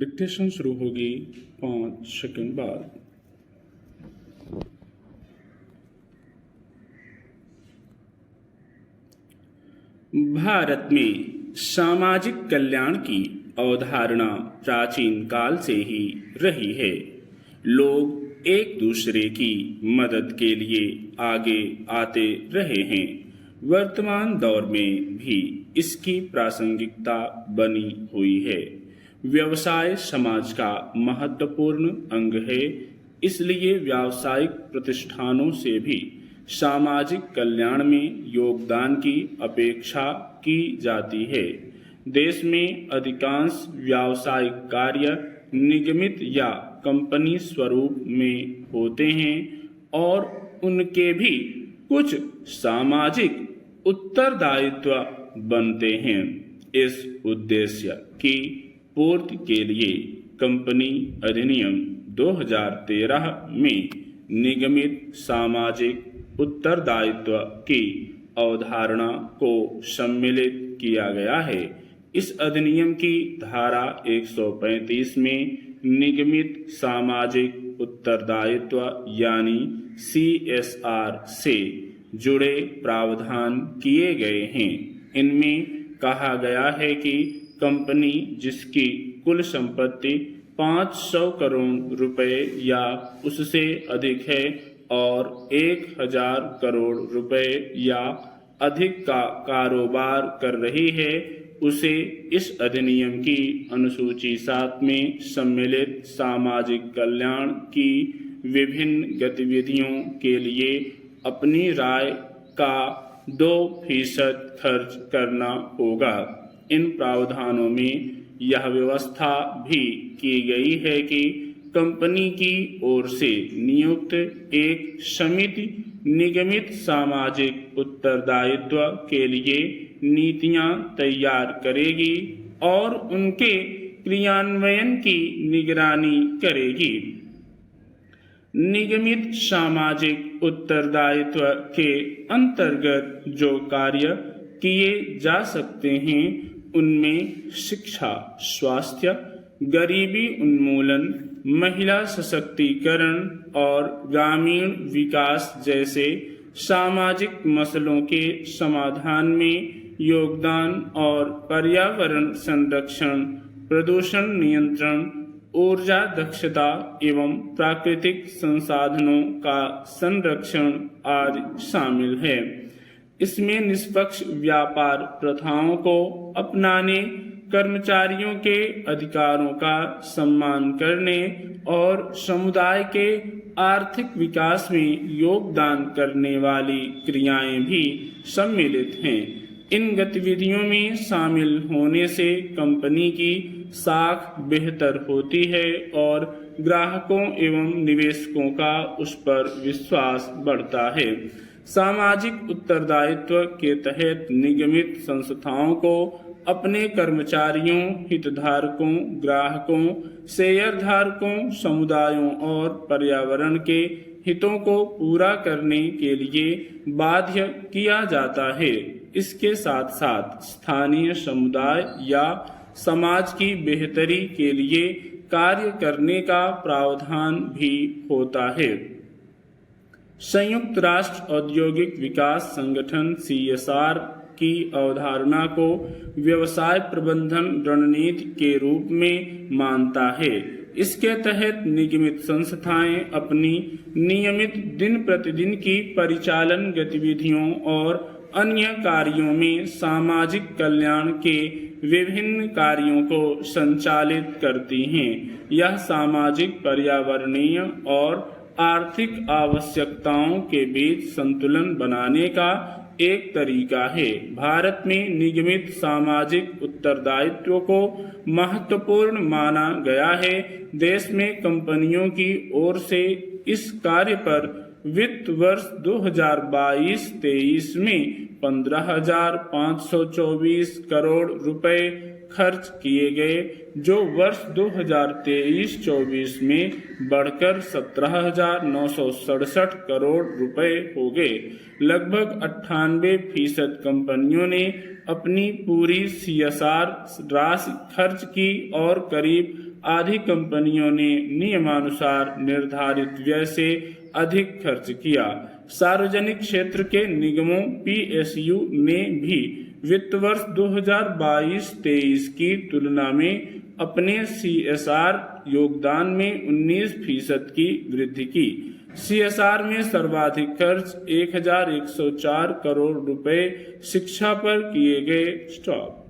Dictation शुरू होगी 5 second बाद। भारत में सामाजिक कल्याण की अवधारणा प्राचीन काल से ही रही है। लोग एक दूसरे की मदद के लिए आगे आते रहे हैं। वर्तमान दौर में भी इसकी प्रासंगिकता बनी हुई है। व्यवसाय समाज का महत्वपूर्ण अंग है, इसलिए व्यावसायिक प्रतिष्ठानों से भी सामाजिक कल्याण में योगदान की अपेक्षा की जाती है। देश में अधिकांश व्यावसायिक कार्य निगमित या कंपनी स्वरूप में होते हैं और उनके भी कुछ सामाजिक उत्तरदायित्व बनते हैं। इस उद्देश्य की पूर्ति के लिए कंपनी अधिनियम 2013 में निगमित सामाजिक उत्तरदायित्व की अवधारणा को सम्मिलित किया गया है। इस अधिनियम की धारा 135 में निगमित सामाजिक उत्तरदायित्व यानी CSR से जुड़े प्रावधान किए गए हैं। इनमें कहा गया है कि कंपनी जिसकी कुल संपत्ति 500 करोड़ रुपए या उससे अधिक है और 1000 करोड़ रुपए या अधिक का कारोबार कर रही है, उसे इस अधिनियम की अनुसूची 7 में सम्मिलित सामाजिक कल्याण की विभिन्न गतिविधियों के लिए अपनी राय का 2% खर्च करना होगा। इन प्रावधानों में यह व्यवस्था भी की गई है कि कंपनी की ओर से नियुक्त एक समिति निगमित सामाजिक उत्तरदायित्व के लिए नीतियां तैयार करेगी और उनके क्रियान्वयन की निगरानी करेगी। निगमित सामाजिक उत्तरदायित्व के अंतर्गत जो कार्य किए जा सकते हैं उनमें शिक्षा, स्वास्थ्य, गरीबी उन्मूलन, महिला सशक्तिकरण और ग्रामीण विकास जैसे सामाजिक मसलों के समाधान में योगदान और पर्यावरण संरक्षण, प्रदूषण नियंत्रण, ऊर्जा दक्षता एवं प्राकृतिक संसाधनों का संरक्षण आदि शामिल है। इसमें निष्पक्ष व्यापार प्रथाओं को अपनाने, कर्मचारियों के अधिकारों का सम्मान करने और समुदाय के आर्थिक विकास में योगदान करने वाली क्रियाएं भी सम्मिलित हैं। इन गतिविधियों में शामिल होने से कंपनी की साख बेहतर होती है और ग्राहकों एवं निवेशकों का उस पर विश्वास बढ़ता है। सामाजिक उत्तरदायित्व के तहत निगमित संस्थाओं को अपने कर्मचारियों, हितधारकों, ग्राहकों, शेयरधारकों, समुदायों और पर्यावरण के हितों को पूरा करने के लिए बाध्य किया जाता है। इसके साथ साथ स्थानीय समुदाय या समाज की बेहतरी के लिए कार्य करने का प्रावधान भी होता है। संयुक्त राष्ट्र औद्योगिक विकास संगठन CSR की अवधारणा को व्यवसाय प्रबंधन रणनीति के रूप में मानता है। इसके तहत निगमित संस्थाएं अपनी नियमित दिन प्रतिदिन की परिचालन गतिविधियों और अन्य कार्यों में सामाजिक कल्याण के विभिन्न कार्यों को संचालित करती हैं। यह सामाजिक, पर्यावरणीय और आर्थिक आवश्यकताओं के बीच संतुलन बनाने का एक तरीका है। भारत में निगमित सामाजिक उत्तरदायित्व को महत्वपूर्ण माना गया है। देश में कंपनियों की ओर से इस कार्य पर वित्त वर्ष 2022-23 में 15,524 करोड़ रुपए खर्च किए गए, जो वर्ष 2023-24 में बढ़कर 17,967 करोड़ रुपए हो गए। लगभग 98% कंपनियों ने अपनी पूरी CSR राशि खर्च की और करीब आधी कंपनियों ने नियमानुसार निर्धारित व्यय से अधिक खर्च किया। सार्वजनिक क्षेत्र के निगमों PSU ने भी वित्त वर्ष 2022-23 की तुलना में अपने CSR योगदान में 19% की वृद्धि की। CSR में सर्वाधिक खर्च 1104 करोड़ रुपए शिक्षा पर किए गए। स्टॉप।